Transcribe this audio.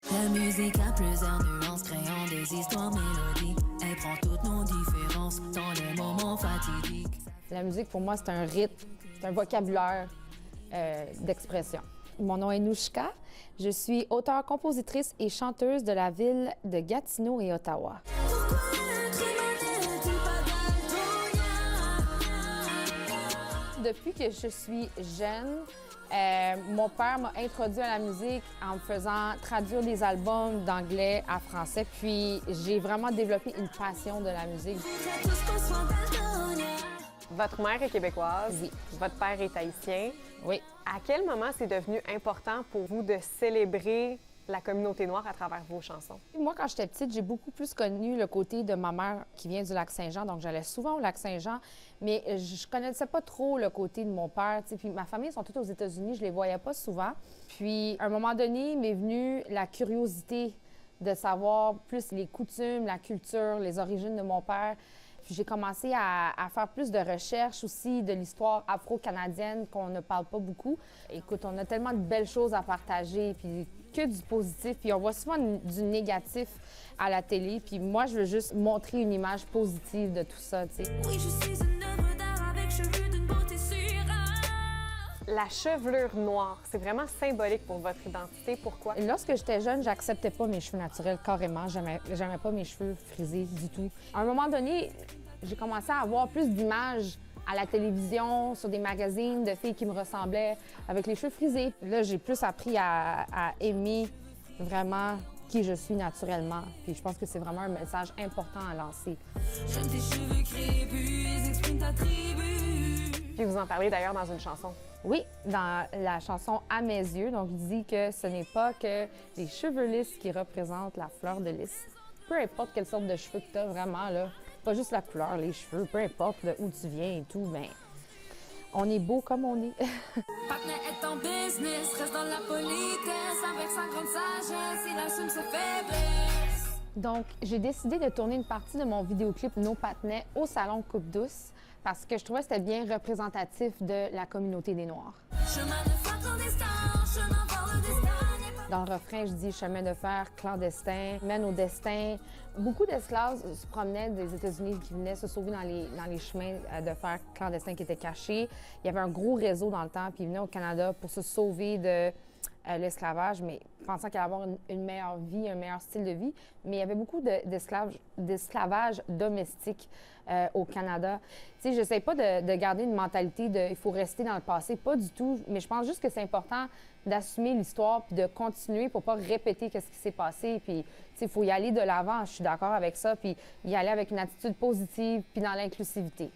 La musique a plusieurs nuances, créant des histoires mélodiques. Elle prend toutes nos différences dans les moments fatidiques. La musique, pour moi, c'est un rythme, c'est un vocabulaire d'expression. Mon nom est Nouchka. Je suis auteure, compositrice et chanteuse de la ville de Gatineau et Ottawa. Depuis que je suis jeune, mon père m'a introduit à la musique en me faisant traduire des albums d'anglais à français. Puis j'ai vraiment développé une passion de la musique. Votre mère est québécoise, Oui. votre père est haïtien. Oui. À quel moment c'est devenu important pour vous de célébrer la communauté noire à travers vos chansons? Moi, quand j'étais petite, j'ai beaucoup plus connu le côté de ma mère qui vient du Lac-Saint-Jean. Donc, j'allais souvent au Lac-Saint-Jean, mais je connaissais pas trop le côté de mon père. T'sais. Puis ma famille sont toutes aux États-Unis, je les voyais pas souvent. Puis, à un moment donné, m'est venue la curiosité de savoir plus les coutumes, la culture, les origines de mon père. Puis j'ai commencé à faire plus de recherches aussi de l'histoire afro-canadienne qu'on ne parle pas beaucoup. Écoute, on a tellement de belles choses à partager, puis que du positif, puis on voit souvent du négatif à la télé. Puis moi, je veux juste montrer une image positive de tout ça, tu sais. Oui, je suis une œuvre d'art avec cheveux d'une beauté surrare. La chevelure noire, c'est vraiment symbolique pour votre identité. Pourquoi? Et lorsque j'étais jeune, j'acceptais pas mes cheveux naturels carrément. J'aimais pas mes cheveux frisés du tout. À un moment donné, j'ai commencé à avoir plus d'images à la télévision, sur des magazines de filles qui me ressemblaient avec les cheveux frisés. Là, j'ai plus appris à aimer vraiment qui je suis naturellement. Puis je pense que c'est vraiment un message important à lancer. J'aime tes cheveux crépus, exprime ta tribu. Puis vous en parlez d'ailleurs dans une chanson. Oui, dans la chanson « À mes yeux », donc il dit que ce n'est pas que les cheveux lisses qui représentent la fleur de lys. Peu importe quelle sorte de cheveux que tu as vraiment, là, pas juste la couleur, les cheveux, peu importe d'où tu viens et tout, mais on est beau comme on est. Partner est en business, reste dans la politesse. Avec sa grande sagesse, il assume ses faiblesses. Donc, j'ai décidé de tourner une partie de mon vidéoclip Nos Patinets au Salon Coupe Douce parce que je trouvais que c'était bien représentatif de la communauté des Noirs. Chemin de fer clandestin, chemin vers le destin. Dans le refrain, je dis « chemin de fer clandestin, mène au destin ». Beaucoup d'esclaves se promenaient des États-Unis qui venaient se sauver dans les chemins de fer clandestins qui étaient cachés. Il y avait un gros réseau dans le temps, puis ils venaient au Canada pour se sauver de l'esclavage, mais pensant qu'il allait avoir une meilleure vie, un meilleur style de vie. Mais il y avait beaucoup d'esclavage domestique au Canada. Tu sais, j'essaie pas de garder une mentalité de « il faut rester dans le passé », pas du tout. Mais je pense juste que c'est important d'assumer l'histoire puis de continuer pour pas répéter qu'est-ce qui s'est passé. Puis, tu sais, il faut y aller de l'avant, je suis d'accord avec ça, puis y aller avec une attitude positive puis dans l'inclusivité.